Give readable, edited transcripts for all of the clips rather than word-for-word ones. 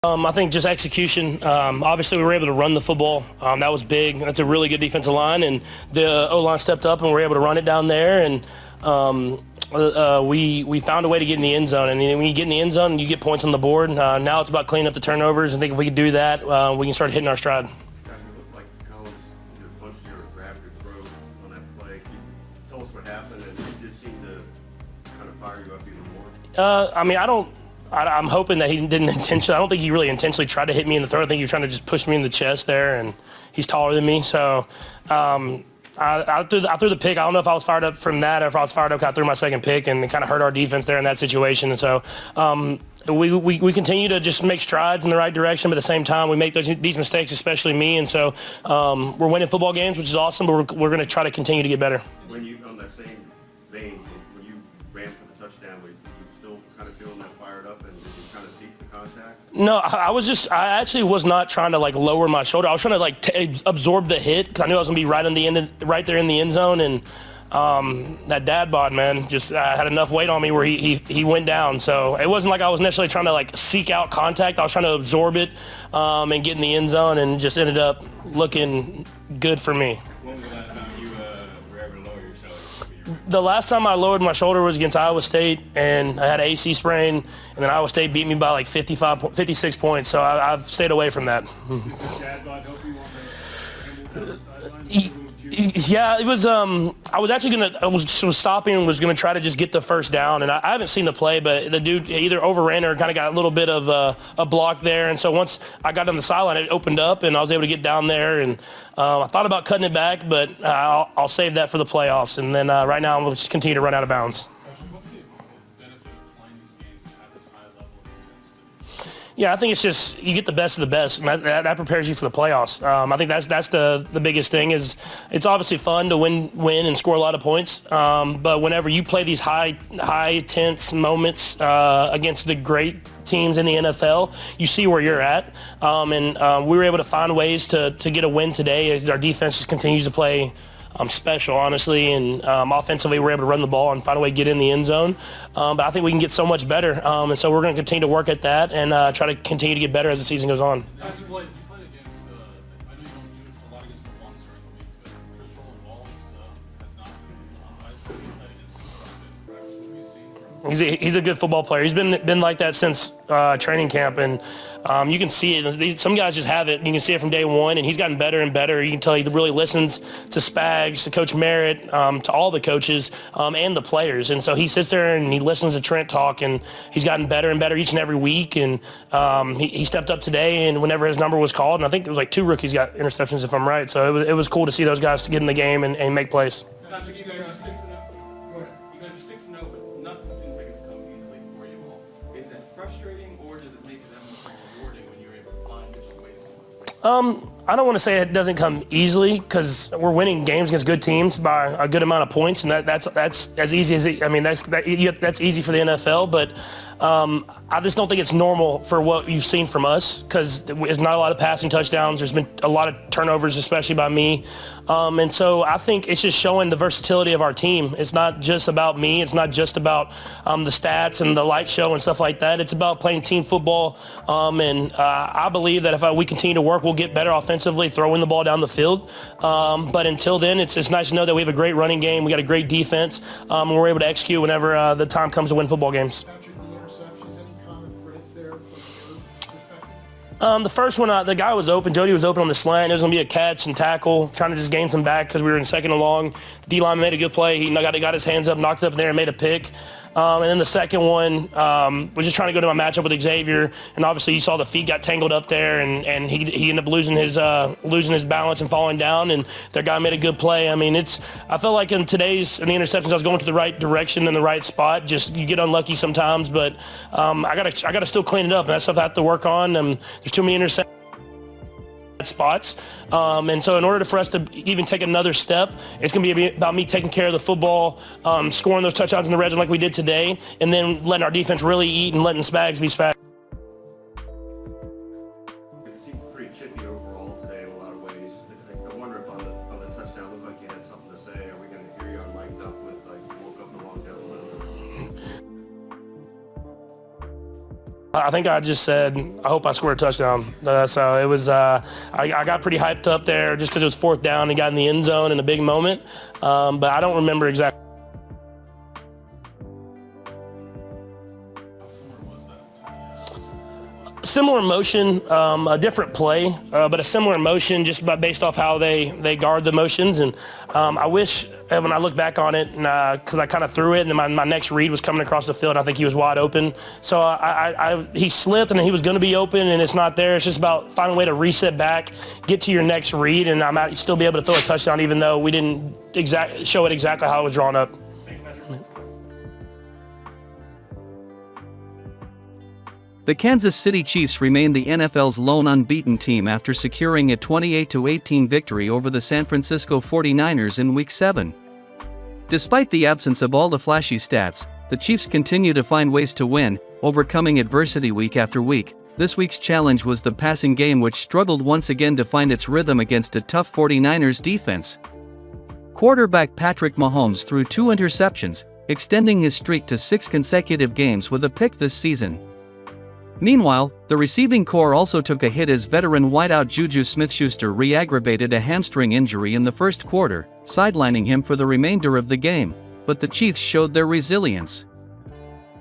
I think just execution. Obviously, we were able to run the football. That was big. That's a really good defensive line, and the O-line stepped up and we were able to run it down there. And we found a way to get in the end zone. And when you get in the end zone, you get points on the board. Now it's about cleaning up the turnovers. I think if we can do that, we can start hitting our stride. Guys, it looked like Collins either punched you or grabbed your throat on that play. Can you tell us what happened? And it did seem to kind of fire you up even more. I'm hoping that he didn't intentionally. I don't think he really intentionally tried to hit me in the throat. I think he was trying to just push me in the chest there, and he's taller than me. So I threw the pick. I don't know if I was fired up from that or if I was fired up. I threw my second pick, and it kind of hurt our defense there in that situation. And so we continue to just make strides in the right direction, but at the same time, we make these mistakes, especially me. And so we're winning football games, which is awesome, but we're going to try to continue to get better. When you, on that same vein, when you ran for the touchdown, were you still kind of feeling that fired up, and did you kind of seek the contact? No, I actually was not trying to lower my shoulder. I was trying to absorb the hit because I knew I was going to be right there in the end zone. And that dad bod, man, just had enough weight on me where he went down. So it wasn't like I was necessarily trying to seek out contact. I was trying to absorb it and get in the end zone, and just ended up looking good for me. When was the last time you were able to lower your shoulder? The last time I lowered my shoulder was against Iowa State, and I had an AC sprain, and then Iowa State beat me by 56 points, so I've stayed away from that. Did the dad bod help you on the sideline? Yeah, it was. I was stopping and was gonna try to just get the first down, and I haven't seen the play, but the dude either overran or kind of got a little bit of a block there, and so once I got on the sideline, it opened up, and I was able to get down there, and I thought about cutting it back, but I'll save that for the playoffs, and then right now I'm gonna just continue to run out of bounds. What's the benefit of playing these games at this high level of intensity? Yeah, I think it's just you get the best of the best, and that prepares you for the playoffs. I think that's the biggest thing. Is it's obviously fun to win and score a lot of points, but whenever you play these high tense moments against the great teams in the NFL, you see where you're at, and we were able to find ways to get a win today as our defense just continues to play special, honestly, and offensively we're able to run the ball and find a way to get in the end zone. But I think we can get so much better, and so we're going to continue to work at that and try to continue to get better as the season goes on. You played against, I know you don't do a lot against the ones during the week, but Chris Roland Wallace has not been on ice. So you played against him in practice. What have you seen from him? He's a good football player. He's been like that since training camp, and you can see it. Some guys just have it. You can see it from day one, and he's gotten better and better. You can tell he really listens to Spags, to Coach Merritt, to all the coaches and the players. And so he sits there and he listens to Trent talk, and he's gotten better and better each and every week. And he stepped up today, and whenever his number was called, and I think it was 2 rookies got interceptions, if I'm right. So it was cool to see those guys get in the game and make plays. Patrick, you guys are 6-0. You guys are 6-0, but nothing seems like it's come easily for you all. Is that frustrating, or does it make it that much more rewarding when you're able to find different ways to win? I don't want to say it doesn't come easily because we're winning games against good teams by a good amount of points, and that's as easy as it. I mean, that's easy for the NFL, but I just don't think it's normal for what you've seen from us because there's not a lot of passing touchdowns. There's been a lot of turnovers, especially by me, and so I think it's just showing the versatility of our team. It's not just about me. It's not just about the stats and the light show and stuff like that. It's about playing team football, and I believe that if we continue to work, we'll get better offensively, throwing the ball down the field. But until then, it's nice to know that we have a great running game. We got a great defense, and we're able to execute whenever the time comes to win football games. Patrick, the interceptions, any common threads there from your perspective? The first one, the guy was open. Jody was open on the slant. It was going to be a catch and tackle, trying to just gain some back because we were in second and long. The D-line made a good play. He got his hands up, knocked it up in there, and made a pick. And then the second one was just trying to go to my matchup with Xavier, and obviously you saw the feet got tangled up there, and he ended up losing his balance and falling down, and their guy made a good play. I mean, I felt like in the interceptions I was going to the right direction in the right spot. Just you get unlucky sometimes, but I gotta still clean it up, and that's stuff I have to work on. There's too many interceptions spots, and so in order for us to even take another step, it's going to be about me taking care of the football, scoring those touchdowns in the red zone like we did today, and then letting our defense really eat and letting Spags be Spags. It seemed pretty chippy overall today in a lot of ways. I wonder if on the touchdown it looked like you had something to say. Are we going to hear you on mic'd up with you woke up in the wrong gentleman? I think I just said, I hope I score a touchdown. So it was, I got pretty hyped up there just because it was 4th down and got in the end zone in a big moment. But I don't remember exactly. How similar was that? Similar motion, a different play, but a similar motion just based off how they guard the motions. And I wish when I look back on it, because I kind of threw it, and then my next read was coming across the field, and I think he was wide open. So he slipped, and he was going to be open, and it's not there. It's just about finding a way to reset back, get to your next read, and I might still be able to throw a touchdown, even though we didn't show it exactly how it was drawn up. The Kansas City Chiefs remain the NFL's lone unbeaten team after securing a 28-18 victory over the San Francisco 49ers in Week 7. Despite the absence of all the flashy stats, the Chiefs continue to find ways to win, overcoming adversity week after week. This week's challenge was the passing game, which struggled once again to find its rhythm against a tough 49ers defense. Quarterback Patrick Mahomes threw 2 interceptions, extending his streak to 6 consecutive games with a pick this season. Meanwhile, the receiving corps also took a hit as veteran wideout Juju Smith-Schuster re-aggravated a hamstring injury in the first quarter, sidelining him for the remainder of the game, but the Chiefs showed their resilience.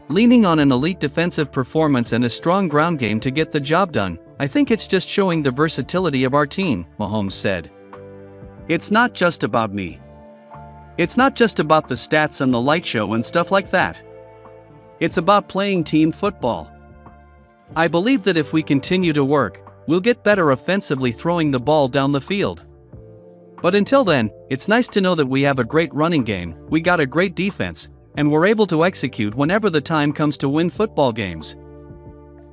Leaning on an elite defensive performance and a strong ground game to get the job done, I think it's just showing the versatility of our team, Mahomes said. It's not just about me. It's not just about the stats and the light show and stuff like that. It's about playing team football. I believe that if we continue to work, we'll get better offensively throwing the ball down the field. But until then, it's nice to know that we have a great running game, we got a great defense, and we're able to execute whenever the time comes to win football games.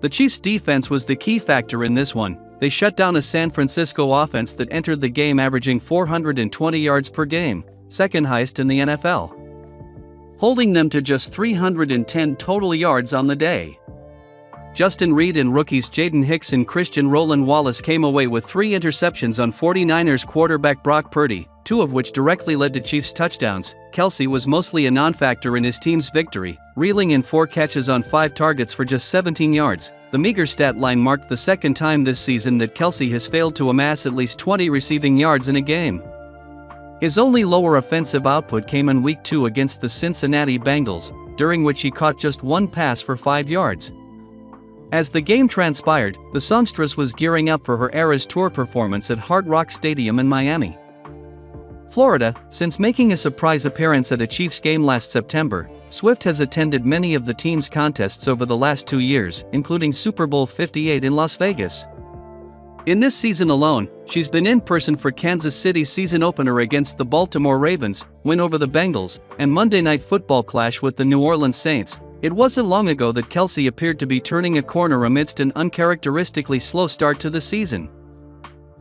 The Chiefs' defense was the key factor in this one. They shut down a San Francisco offense that entered the game averaging 420 yards per game, second highest in the NFL, holding them to just 310 total yards on the day. Justin Reed and rookies Jaden Hicks and Christian Roland Wallace came away with 3 interceptions on 49ers quarterback Brock Purdy, 2 of which directly led to Chiefs touchdowns. Kelce was mostly a non-factor in his team's victory, reeling in 4 catches on 5 targets for just 17 yards. The meager stat line marked the second time this season that Kelce has failed to amass at least 20 receiving yards in a game. His only lower offensive output came in Week 2 against the Cincinnati Bengals, during which he caught just 1 pass for 5 yards. As the game transpired, the songstress was gearing up for her Eras Tour performance at Hard Rock Stadium in Miami, Florida. Since making a surprise appearance at a Chiefs game last September, Swift has attended many of the team's contests over the last 2 years, including Super Bowl 58 in Las Vegas. In this season alone, she's been in person for Kansas City's season opener against the Baltimore Ravens, win over the Bengals, and Monday Night Football clash with the New Orleans Saints. It wasn't long ago that Kelce appeared to be turning a corner amidst an uncharacteristically slow start to the season.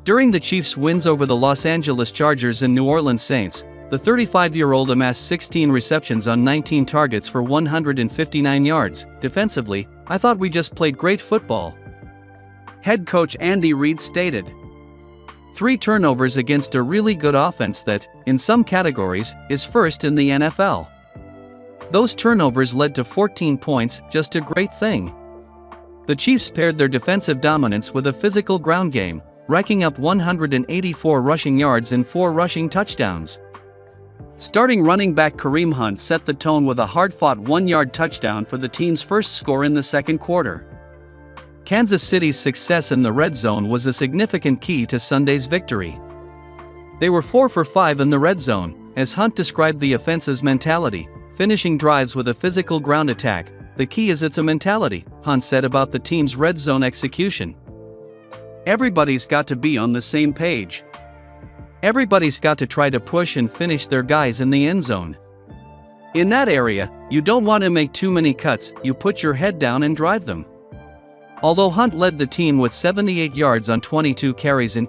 During the Chiefs' wins over the Los Angeles Chargers and New Orleans Saints, the 35-year-old amassed 16 receptions on 19 targets for 159 yards. Defensively, I thought we just played great football, head coach Andy Reid stated. 3 turnovers against a really good offense that, in some categories, is first in the NFL. Those turnovers led to 14 points, just a great thing. The Chiefs paired their defensive dominance with a physical ground game, racking up 184 rushing yards and 4 rushing touchdowns. Starting running back Kareem Hunt set the tone with a hard-fought 1-yard touchdown for the team's first score in the second quarter. Kansas City's success in the red zone was a significant key to Sunday's victory. They were 4 for 5 in the red zone, as Hunt described the offense's mentality, finishing drives with a physical ground attack. The key is it's a mentality, Hunt said about the team's red zone execution. Everybody's got to be on the same page. Everybody's got to try to push and finish their guys in the end zone. In that area, you don't want to make too many cuts, you put your head down and drive them. Although Hunt led the team with 78 yards on 22 carries in